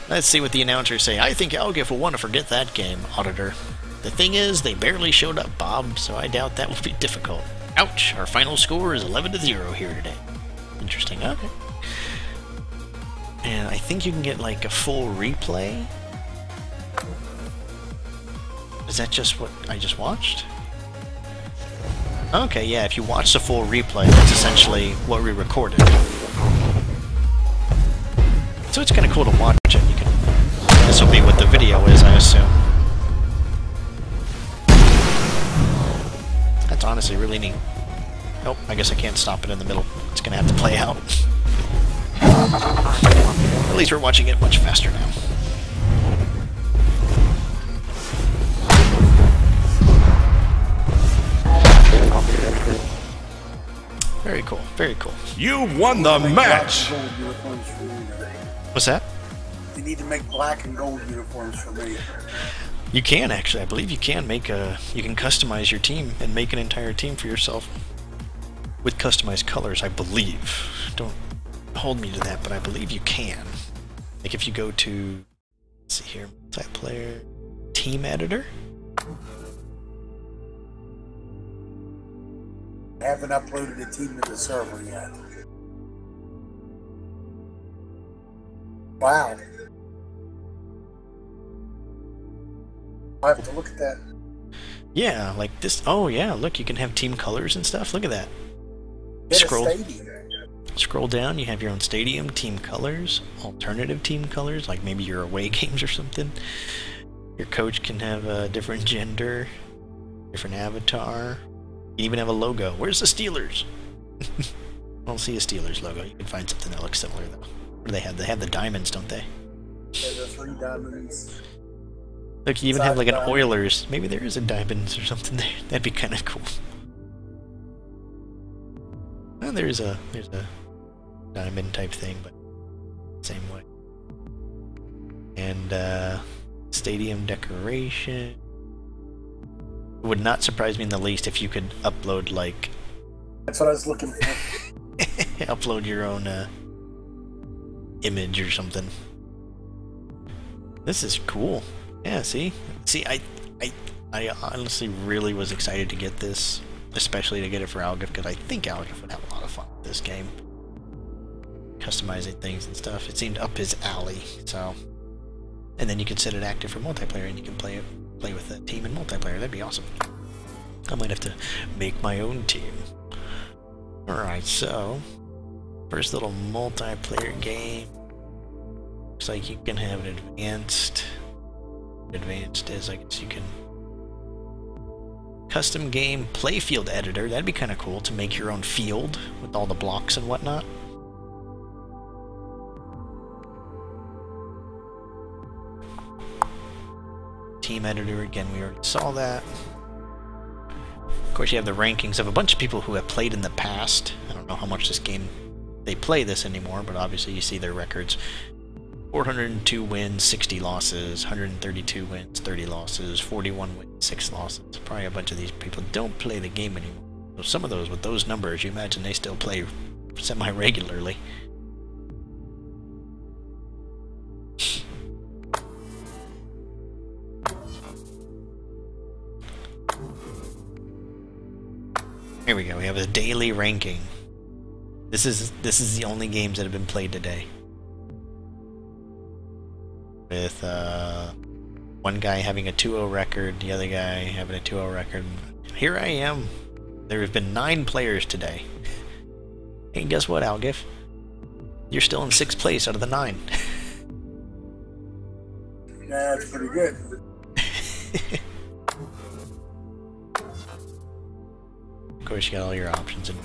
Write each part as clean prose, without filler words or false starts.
Let's see what the announcers say. I think Algiff will want to forget that game, Auditor. The thing is, they barely showed up, Bob, so I doubt that will be difficult. Ouch, our final score is 11-0 here today. Interesting, okay. And I think you can get like a full replay. Is that just what I just watched? Okay, yeah, if you watch the full replay, that's essentially what we recorded. So it's kind of cool to watch it. You can. This will be what the video is, I assume. That's honestly really neat. Nope, I guess I can't stop it in the middle. It's gonna have to play out. At least we're watching it much faster now. Very cool, very cool. You won the match! What's that? You need to make black and gold uniforms for me. You can actually, I believe you can make a, you can customize your team and make an entire team for yourself with customized colors, I believe. Don't hold me to that, but I believe you can. Like if you go to, let's see here, multiplayer, team editor. I haven't uploaded a team to the server yet. Wow. I have to look at that. Yeah, like this. Oh yeah, look, you can have team colors and stuff. Look at that. Get Scroll. a stadium. Scroll down, you have your own stadium, team colors, alternative team colors, like maybe your away games or something. Your coach can have a different gender, different avatar. You even have a logo. Where's the Steelers? I don't see a Steelers logo. You can find something that looks similar though. What do they have? They have the diamonds, don't they? There's the 3 diamonds. Look, you even have like an Oilers. Maybe there is a diamonds or something there. That'd be kind of cool. Well, there's a diamond type thing, but same way. And stadium decoration. It would not surprise me in the least if you could upload like. That's what I was looking for. Upload your own image or something. This is cool. Yeah, see, I honestly really was excited to get this, especially to get it for Algiff, because I think Algiff would have a lot of fun with this game. Customizing things and stuff. It seemed up his alley, so. And then you can set it active for multiplayer, and you can play with the team in multiplayer. That'd be awesome. I might have to make my own team. Alright, so first little multiplayer game. Looks like you can have an advanced. Advanced is, I guess you can. Custom game playfield editor. That'd be kind of cool to make your own field with all the blocks and whatnot. Team editor, again, we already saw that. Of course, you have the rankings of a bunch of people who have played in the past. I don't know how much this game they play this anymore, but obviously you see their records. 402 wins, 60 losses, 132 wins, 30 losses, 41 wins, 6 losses. Probably a bunch of these people don't play the game anymore. So some of those, with those numbers, you imagine they still play semi-regularly. Here we go. We have a daily ranking. This is the only games that have been played today. With one guy having a 2-0 record, the other guy having a 2-0 record. Here I am. There have been 9 players today. Hey, guess what, Algiff? You're still in 6th place out of the 9. Yeah, that's pretty good. Of course, you got all your options in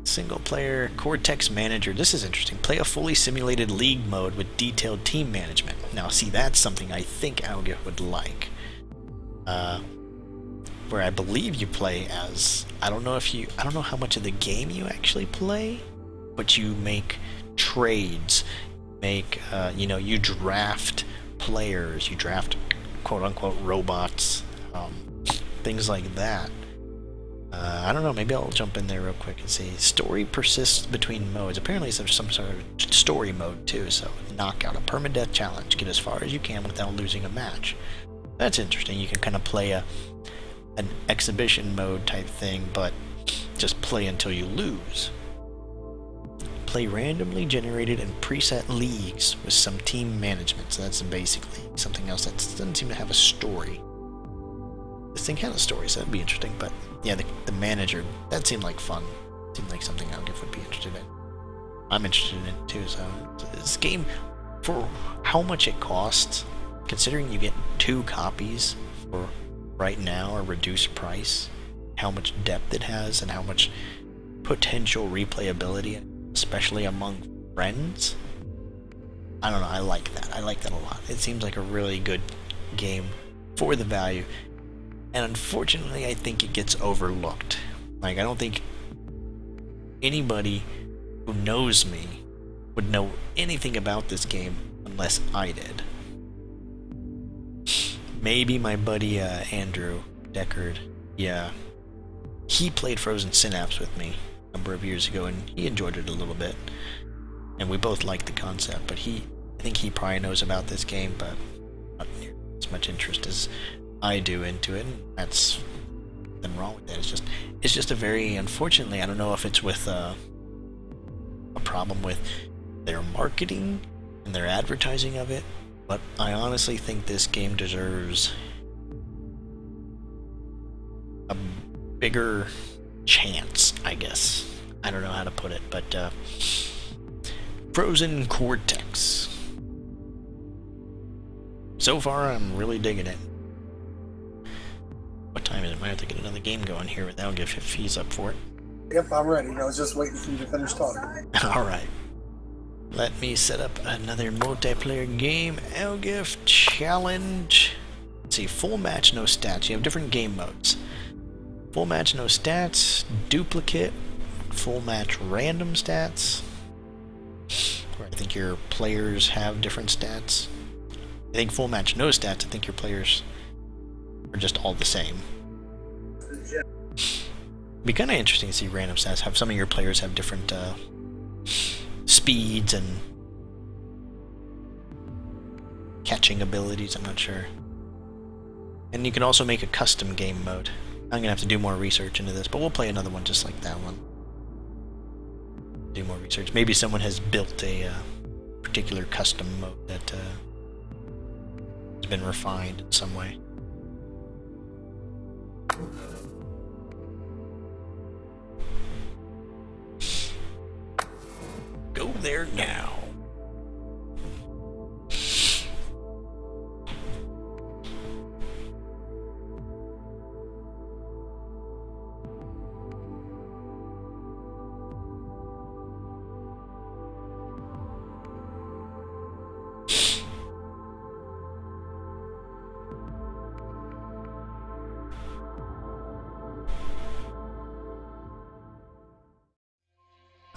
single player, Cortex Manager. This is interesting. Play a fully simulated league mode with detailed team management. Now, see, that's something I think Algiff would like. Where I believe you play as, I don't know how much of the game you actually play, but you make trades, you draft players, you draft quote-unquote robots, things like that. I don't know, maybe I'll jump in there real quick and see. Story persists between modes. Apparently there's some sort of story mode too, so knockout, a permadeath challenge. Get as far as you can without losing a match. That's interesting. You can kind of play an exhibition mode type thing, but just play until you lose. Play randomly generated and preset leagues with some team management. So that's basically something else that doesn't seem to have a story. This thing had a story, so that'd be interesting, but yeah, the manager, that seemed like fun. Seemed like something Algiff would be interested in. I'm interested in it too, so this game, for how much it costs, considering you get 2 copies for right now a reduced price, how much depth it has and how much potential replayability, especially among friends, I don't know, I like that. I like that a lot. It seems like a really good game for the value. And unfortunately, I think it gets overlooked. Like, I don't think anybody who knows me would know anything about this game unless I did. Maybe my buddy Andrew Deckard, yeah, he played Frozen Synapse with me a number of years ago, and he enjoyed it a little bit. And we both liked the concept, but I think he probably knows about this game, but not near as much interest as I do into it, and that's nothing wrong with that. It's just a very, unfortunately, I don't know if it's with a problem with their marketing and their advertising of it, but I honestly think this game deserves a bigger chance, I guess. I don't know how to put it, but Frozen Cortex. So far, I'm really digging it. What time is it? Might have to get another game going here with Algiff if he's up for it. Yep, I'm ready. I was just waiting for you to finish talking. Alright. Let me set up another multiplayer game. Algiff Challenge. Let's see, full match, no stats. You have different game modes. Full match, no stats. Duplicate. Full match, random stats. Where I think your players have different stats. I think full match, no stats. I think your players are just all the same. It'd be kind of interesting to see random stats. Have some of your players have different speeds and catching abilities. I'm not sure. And you can also make a custom game mode. I'm gonna have to do more research into this, but we'll play another one just like that one. Do more research. Maybe someone has built a particular custom mode that has been refined in some way. Go there now.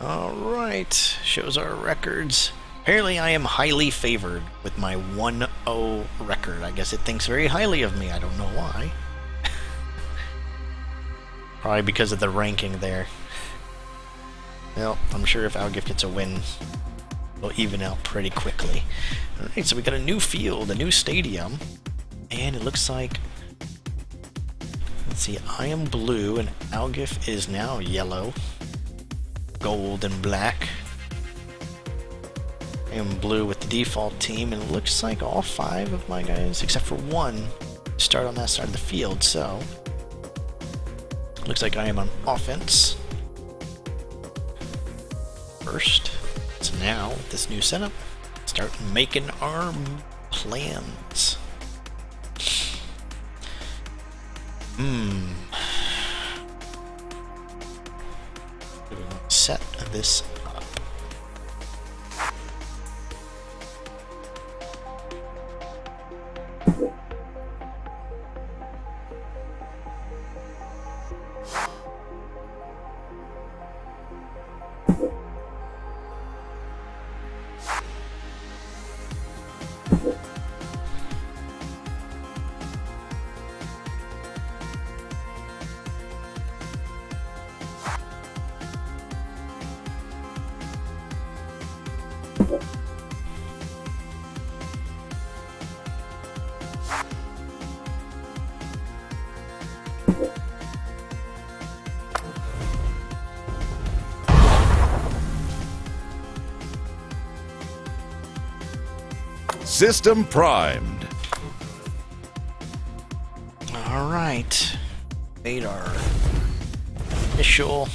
Alright, shows our records. Apparently I am highly favored with my 1-0 record. I guess it thinks very highly of me, I don't know why. Probably because of the ranking there. Well, I'm sure if Algiff gets a win, we'll even out pretty quickly. Alright, so we got a new field, a new stadium, and it looks like, let's see, I am blue and Algiff is now yellow. Gold and black. I am blue with the default team, and it looks like all 5 of my guys, except for 1, start on that side of the field, so looks like I am on offense first. So now, with this new setup, start making our plans. Set this up. System primed. Alright. Made our initial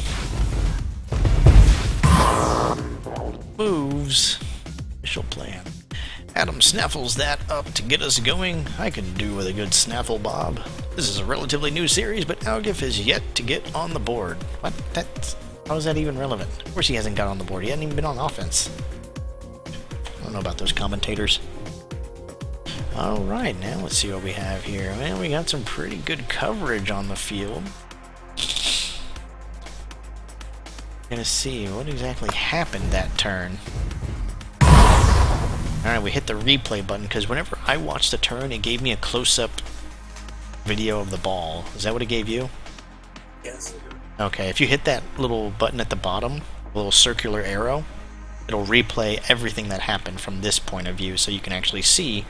moves. Initial plan. Adam snaffles that up to get us going. I can do with a good snaffle, Bob. This is a relatively new series, but Algiff is yet to get on the board. What? How is that even relevant? Of course he hasn't got on the board. He hasn't even been on offense. I don't know about those commentators. Alright, now let's see what we have here. Man, we got some pretty good coverage on the field. Gonna see what exactly happened that turn. Alright, we hit the replay button because whenever I watched the turn, it gave me a close-up video of the ball. Is that what it gave you? Yes. Okay, if you hit that little button at the bottom, a little circular arrow, it'll replay everything that happened from this point of view so you can actually see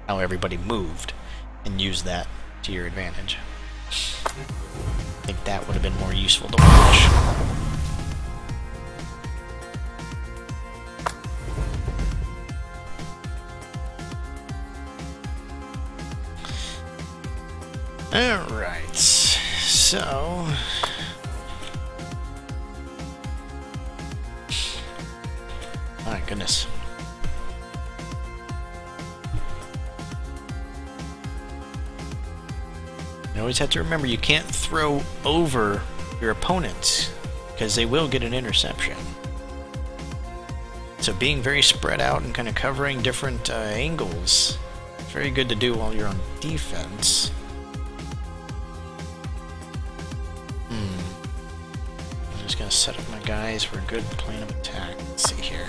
how everybody moved and use that to your advantage. I think that would have been more useful to watch. Alright, so... my goodness. You always have to remember you can't throw over your opponents because they will get an interception. So being very spread out and kind of covering different angles is very good to do while you're on defense. I'm just going to set up my guys for a good plan of attack. Let's see here.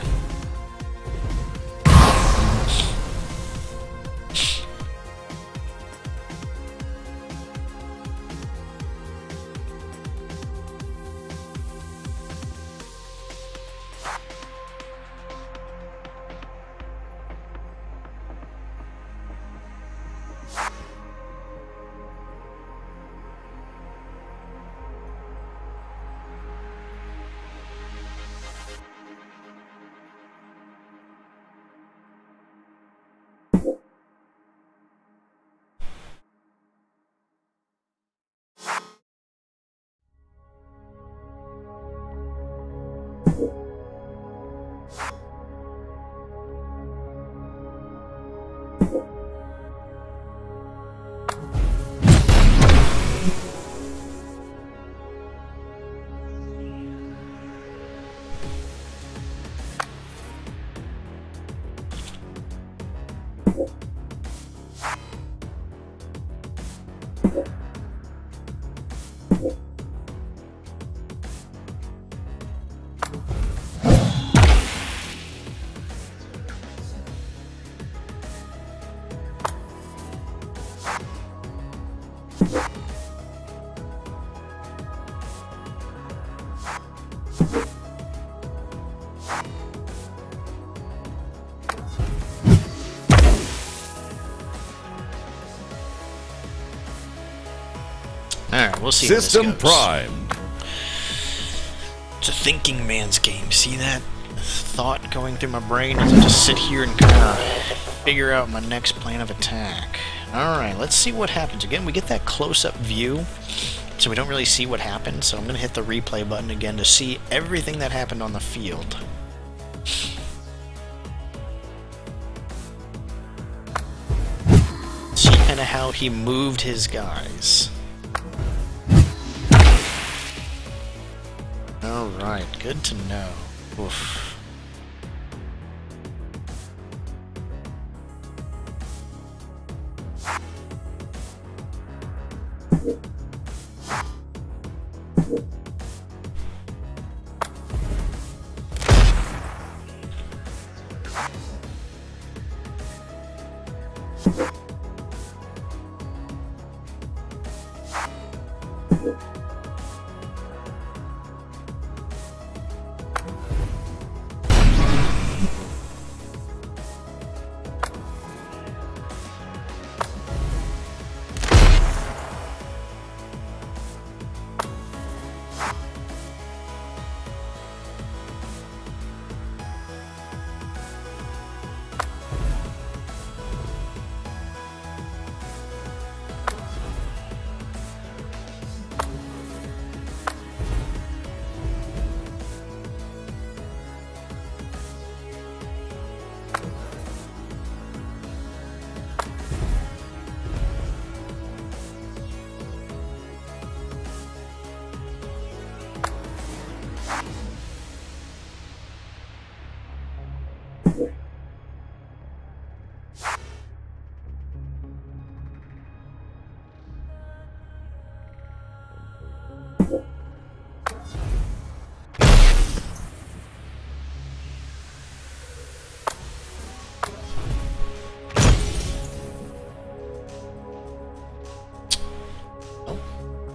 Alright, we'll see how this System goes. primed. It's a thinking man's game. See that thought going through my brain as I just sit here and kind of figure out my next plan of attack. Alright, let's see what happens. Again, we get that close-up view, so we don't really see what happened. So I'm going to hit the replay button again to see everything that happened on the field. See kind of how he moved his guys. Alright, good to know. Oof.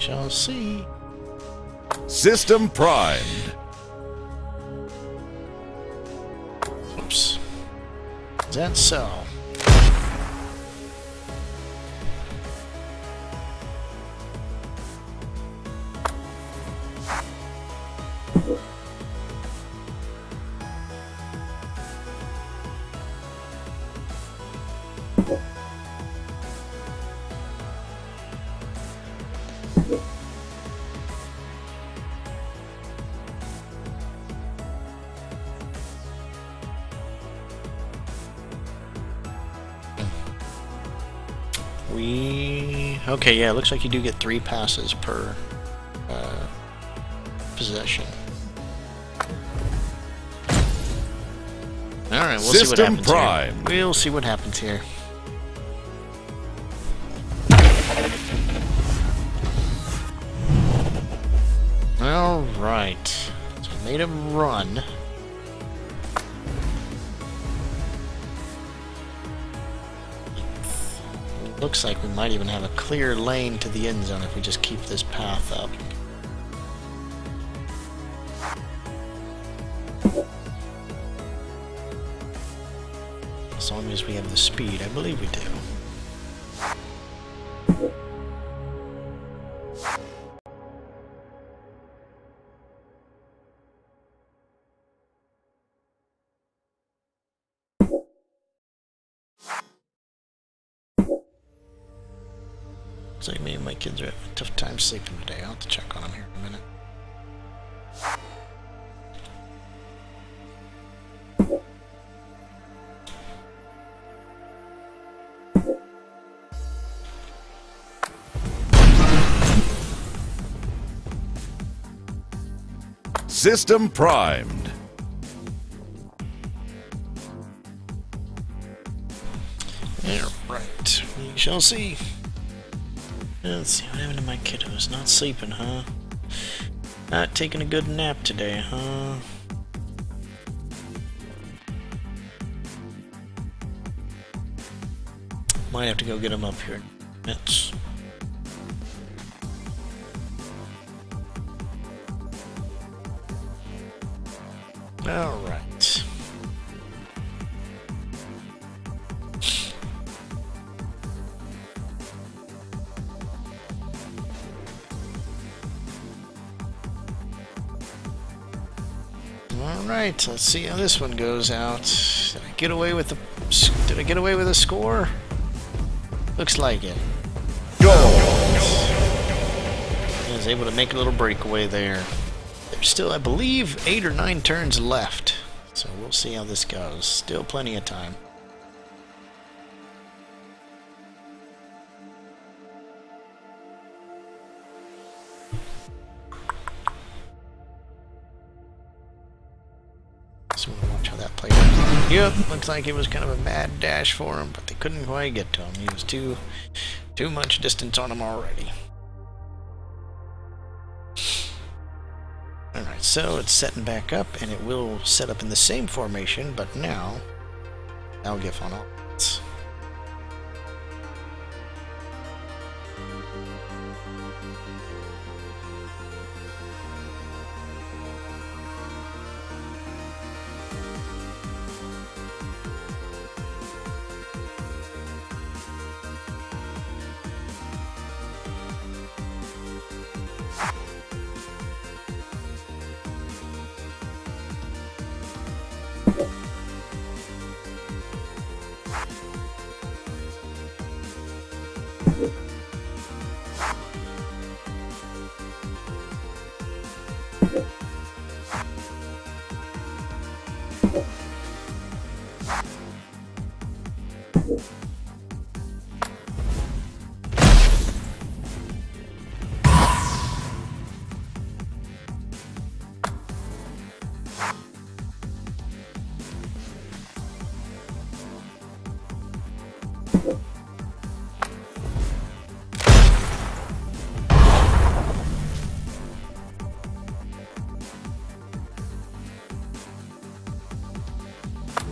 Shall see. System primed. Oops. Is that so? Okay, yeah, it looks like you do get 3 passes per possession. Alright, we'll see what happens here. We'll see what happens here. Alright. So we made him run. Looks like we might even have a clear lane to the end zone if we just keep this path up. As long as we have the speed, I believe we do. Looks like maybe my kids are having a tough time sleeping today. I'll have to check on them here in a minute. System primed. Alright, we shall see. Let's see, what happened to my kiddos? Not sleeping, huh? Not taking a good nap today, huh? Might have to go get them up here in minutes. Alright. Alright, let's see how this one goes out. Did I get away with a score? Looks like it. Go! I was able to make a little breakaway there. There's still, I believe, 8 or 9 turns left. So we'll see how this goes. Still plenty of time. So we'll watch how that plays out. Yep, looks like it was kind of a mad dash for him, but they couldn't quite get to him. He was too much distance on him already. Alright, so it's setting back up, and it will set up in the same formation, but now Algiff on offense.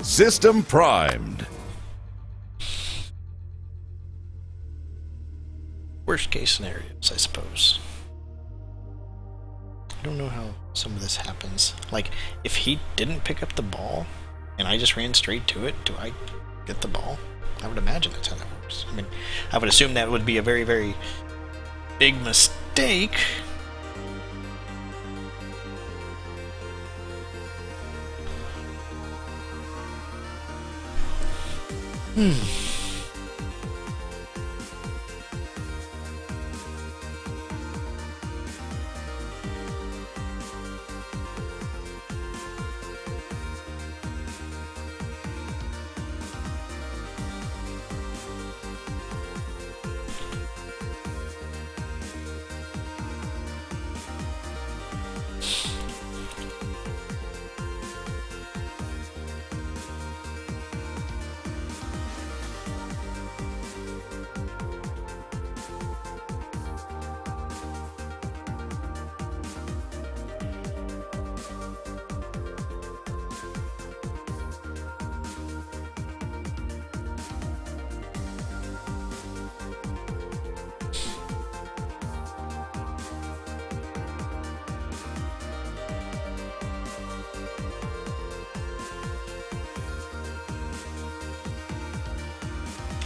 System primed. Worst case scenarios, I suppose. I don't know how some of this happens. Like, if he didn't pick up the ball, and I just ran straight to it, do I get the ball? I would imagine that's how that works. I mean, I would assume that would be a very, very big mistake.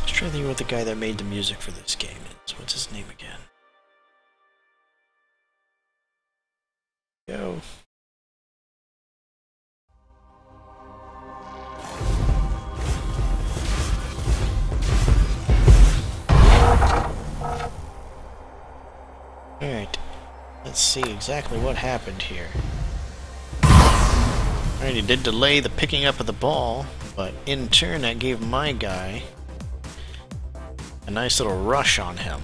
Trying to think what the guy that made the music for this game is. What's his name again? Go. Alright. Let's see exactly what happened here. Alright, he did delay the picking up of the ball, but in turn that gave my guy a nice little rush on him.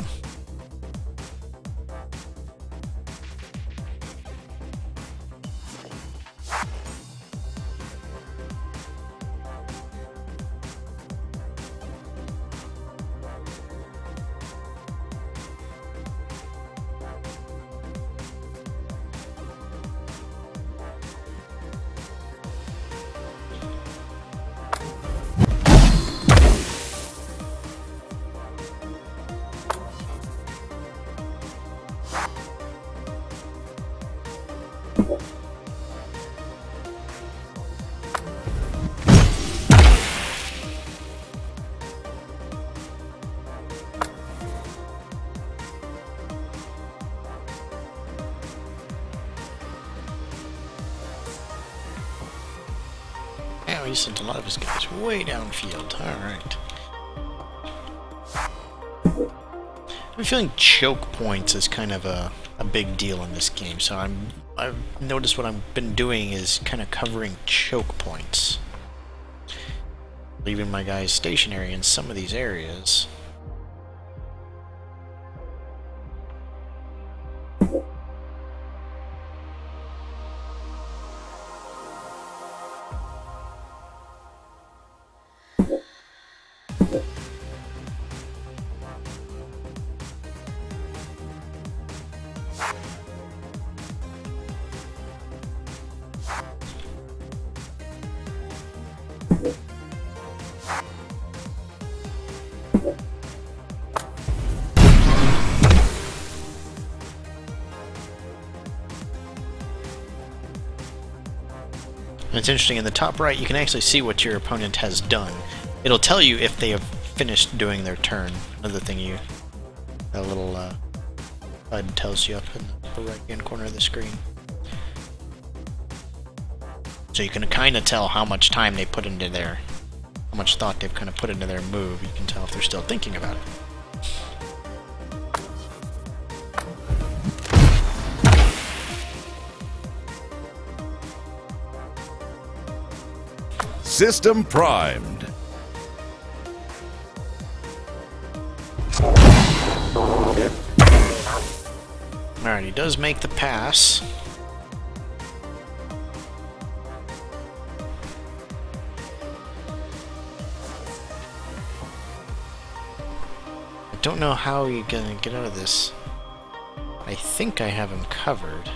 Yeah, he sent a lot of his guys way downfield. Alright. I'm feeling choke points is kind of a big deal in this game, so I've noticed what I've been doing is kind of covering choke points. Leaving my guys stationary in some of these areas. And it's interesting, in the top right you can actually see what your opponent has done. It'll tell you if they have finished doing their turn. Another thing that little HUD tells you up in the right hand corner of the screen. So you can kind of tell how much time they put into how much thought they've kind of put into their move. You can tell if they're still thinking about it. System primed. Alright, he does make the pass. I don't know how you're gonna get out of this. I think I have him covered.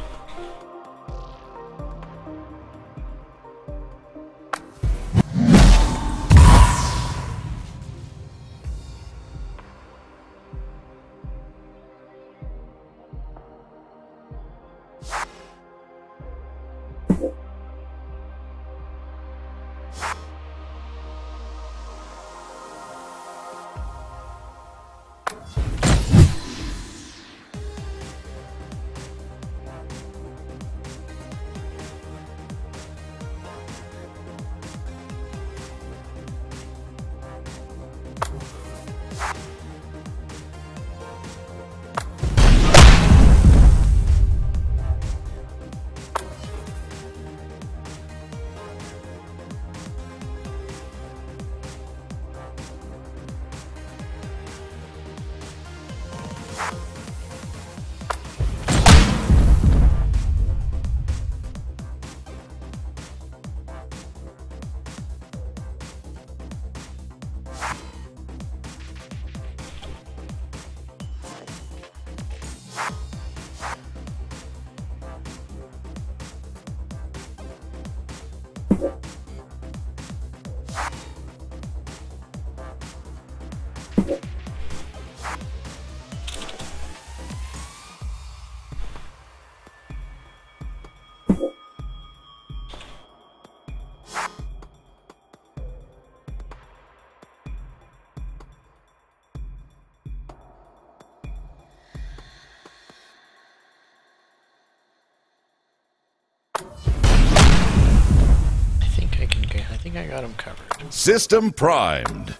Got him covered. System primed.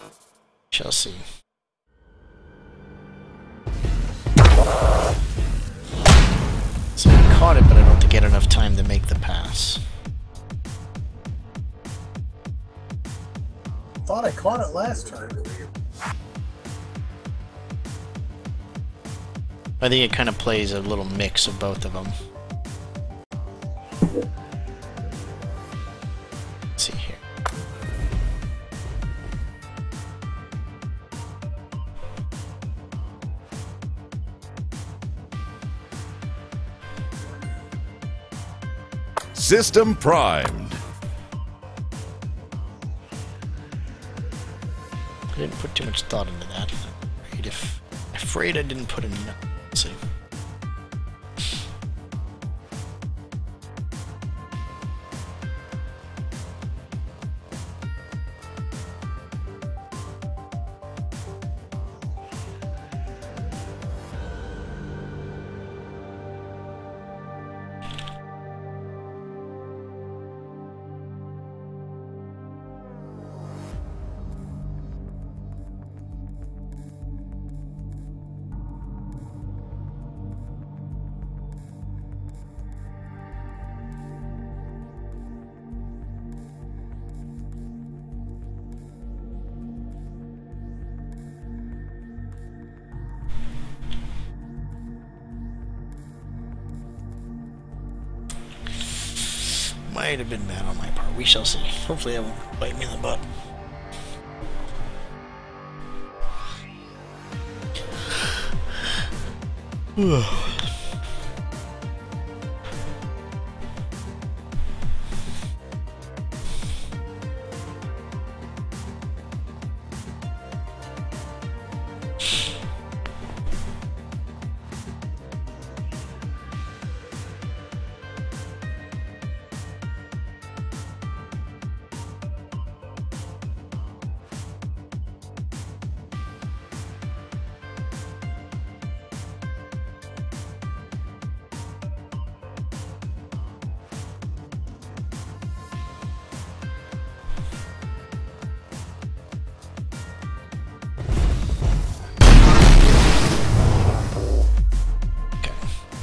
Shall see. So I caught it, but I don't think I had enough time to make the pass. Thought I caught it last time. I think it kind of plays a little mix of both of them. Let's see here. System primed. I didn't put too much thought into that. I'm afraid I didn't put enough. Let's see. Might have been bad on my part. We shall see. Hopefully that won't bite me in the butt.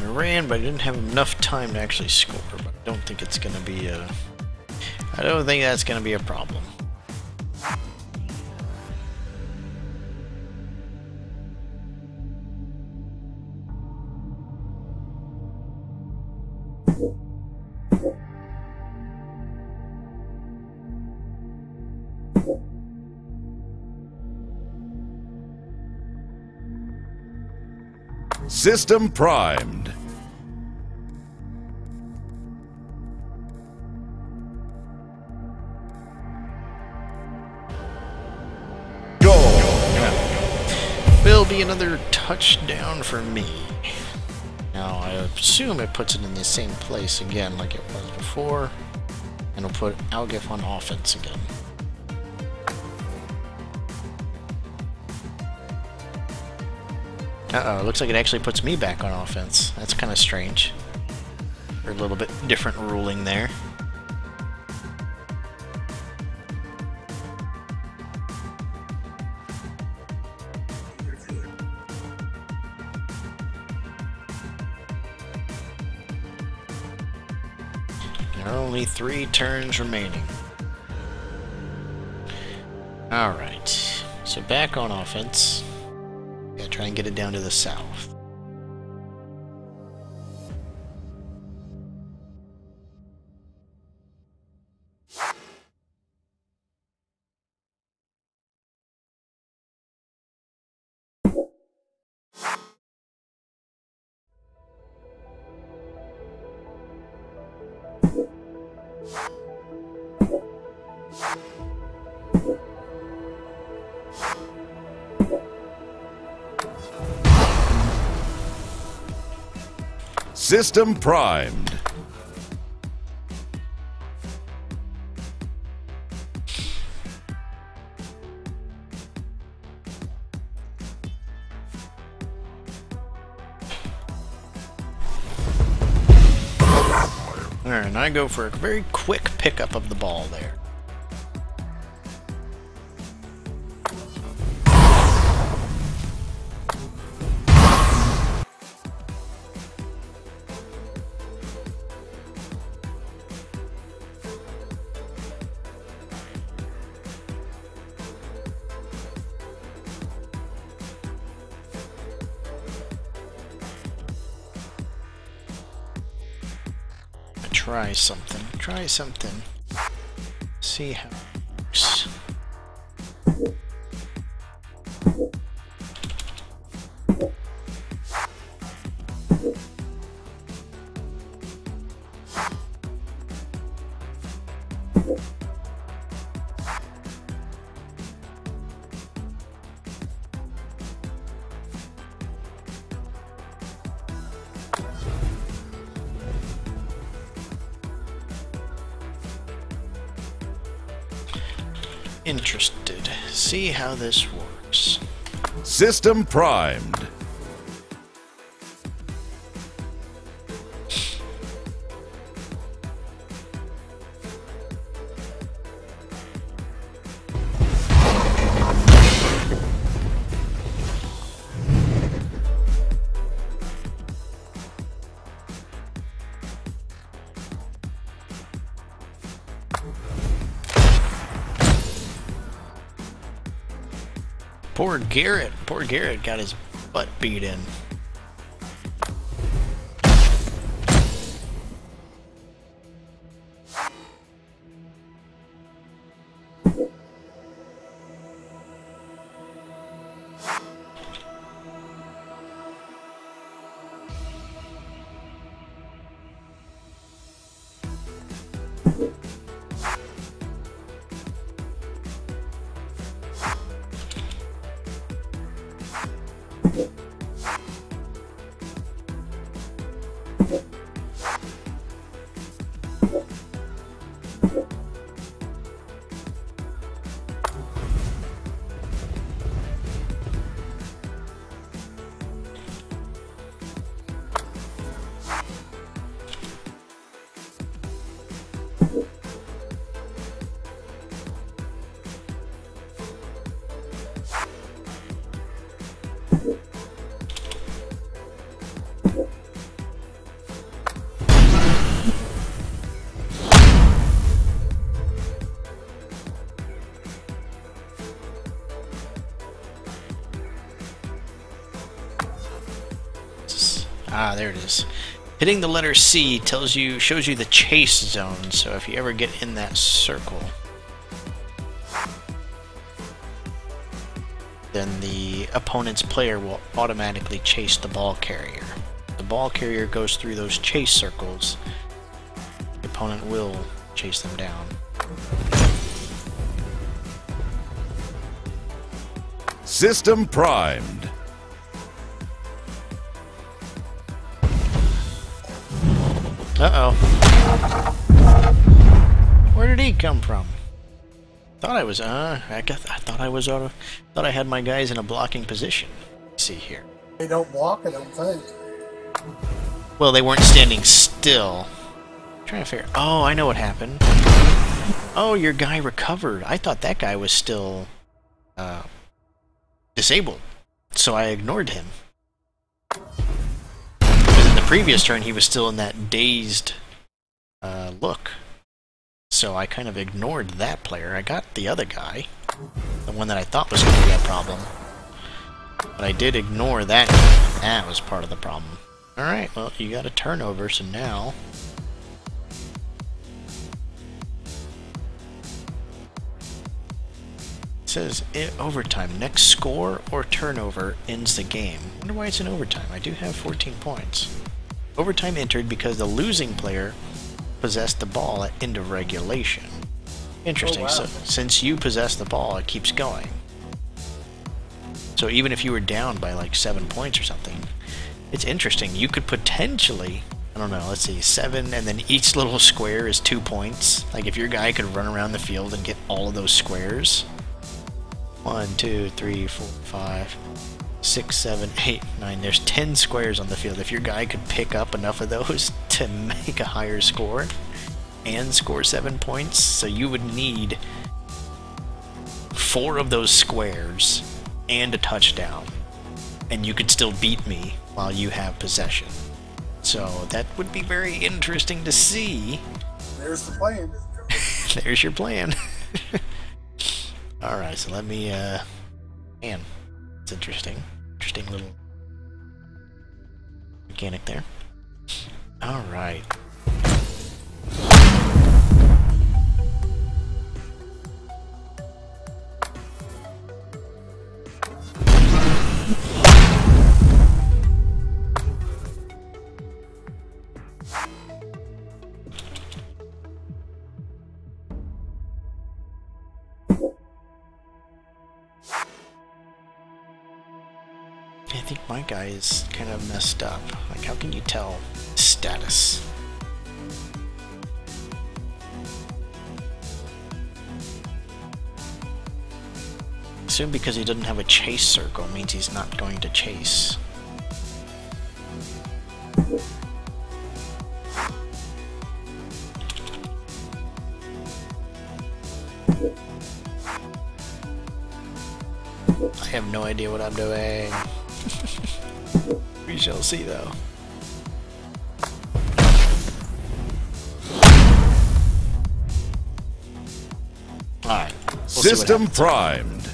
Ran, but I didn't have enough time to actually score. But I don't think it's gonna be a. I don't think that's gonna be a problem. System primed. Will be another touchdown for me. Now I assume it puts it in the same place again like it was before, and it'll put Algiff on offense again. Uh-oh, looks like it actually puts me back on offense. That's kind of strange. Or a little bit different ruling there. There are only 3 turns remaining. Alright, so back on offense. Gotta try and get it down to the south. System primed. Alright, and I go for a very quick pickup of the ball there. try something. Try something. See how it works. Interested. See how this works. System primed. Poor Garrett got his butt beat in. Ah, there it is. Hitting the letter C shows you the chase zone, so if you ever get in that circle, then the opponent's player will automatically chase the ball carrier. The ball carrier goes through those chase circles, the opponent will chase them down. System primed. Uh-oh. Where did he come from? Thought I was, I thought I had my guys in a blocking position. Let's see here. They don't block, I don't think. Well, they weren't standing still. I'm trying to figure. Oh, I know what happened. Oh, your guy recovered. I thought that guy was still disabled, so I ignored him. In the previous turn, he was still in that dazed look. So I kind of ignored that player. I got the other guy, the one that I thought was going to be a problem. But I did ignore that guy. That was part of the problem. Alright, well, you got a turnover, so now... It says, overtime. Next score or turnover ends the game. I wonder why it's in overtime. I do have 14 points. Overtime entered because the losing player possessed the ball at end of regulation. Interesting. Oh, wow. So since you possess the ball, it keeps going. So even if you were down by like 7 points or something, it's interesting. You could potentially, I don't know, let's see, 7, and then each little square is 2 points. Like if your guy could run around the field and get all of those squares. 1, 2, 3, 4, 5, 6, 7, 8, 9. There's 10 squares on the field. If your guy could pick up enough of those to make a higher score and score 7 points, so you would need 4 of those squares and a touchdown, and you could still beat me while you have possession. So that would be very interesting to see. There's the plan. There's your plan. Alright, so let me, man, it's interesting. Interesting little mechanic there. Alright. I think my guy is kind of messed up. Like, how can you tell status? Assume because he doesn't have a chase circle means he's not going to chase. I have no idea what I'm doing. We shall see, though. Alright. System primed.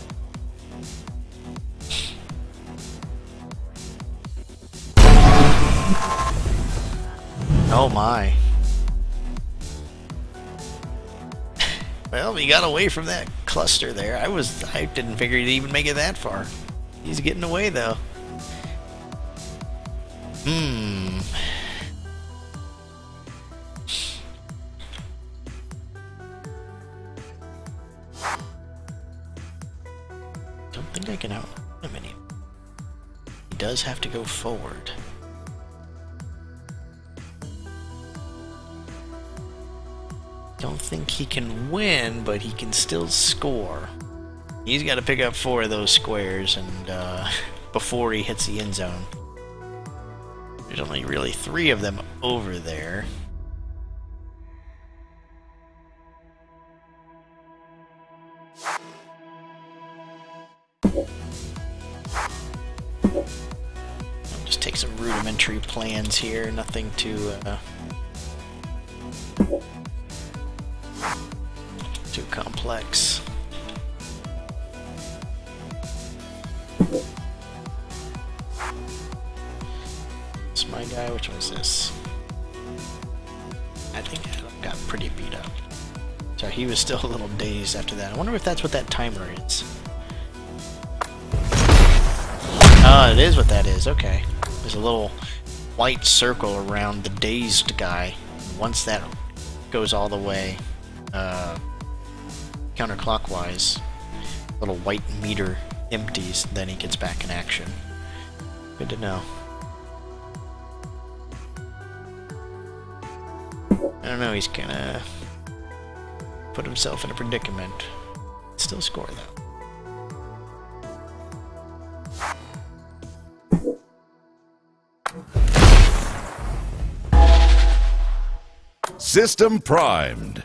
Oh my. Well, he got away from that cluster there. I didn't figure he'd even make it that far. He's getting away though. Don't think I can out him any. He does have to go forward. Don't think he can win, but he can still score. He's got to pick up 4 of those squares and before he hits the end zone. There's only really 3 of them over there. I'll just take some rudimentary plans here, nothing too complex. It's my guy. Which one's this? I think Adam got pretty beat up. So he was still a little dazed after that. I wonder if that's what that timer is. Oh, it is what that is. Okay. There's a little white circle around the dazed guy. Once that goes all the way counterclockwise, little white meter empties, then he gets back in action. Good to know. I don't know, he's kinda put himself in a predicament. Still score though. System primed.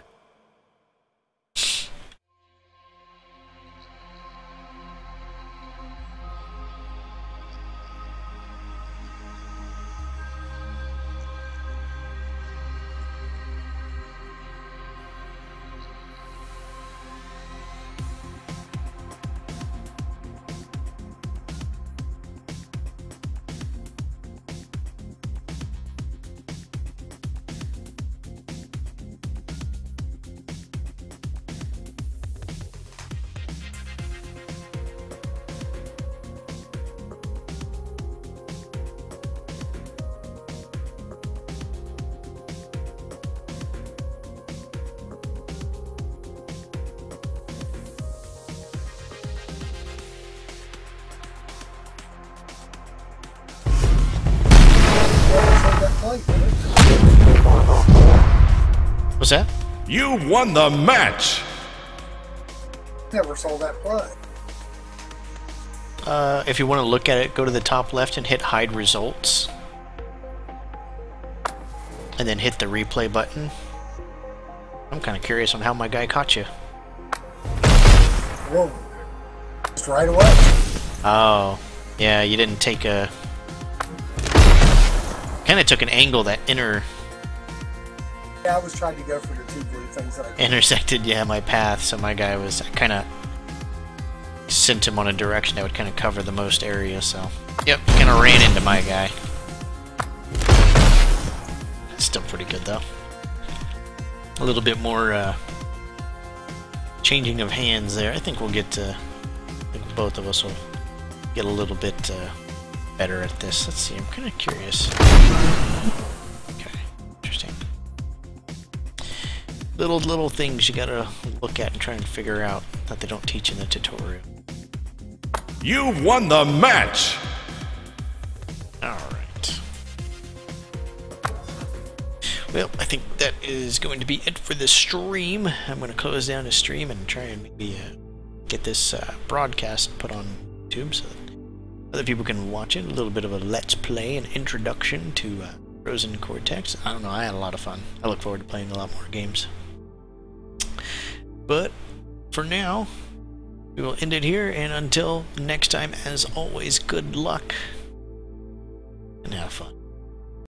What's that? You won the match! Never saw that play. If you want to look at it, go to the top left and hit hide results. And then hit the replay button. I'm kind of curious on how my guy caught you. Whoa. Just right away. Oh, yeah, you didn't take a... Kind of took an angle that Yeah, I was trying to go for the 2 blue things that I intersected, yeah, my path, so my guy was... I kind of sent him on a direction that would kind of cover the most area, so... Yep, kind of ran into my guy. Still pretty good, though. A little bit more, changing of hands there. I think we'll get to... I think both of us will get a little bit, better at this. Let's see, I'm kind of curious. Okay, interesting. Little things you gotta look at and try and figure out that they don't teach in the tutorial. You won the match! Alright. Well, I think that is going to be it for this stream. I'm going to close down the stream and try and maybe get this broadcast put on YouTube so that other people can watch it. A little bit of a let's play, an introduction to Frozen Cortex. I don't know, I had a lot of fun. I look forward to playing a lot more games. But for now, we will end it here, and until next time, as always, good luck and have fun.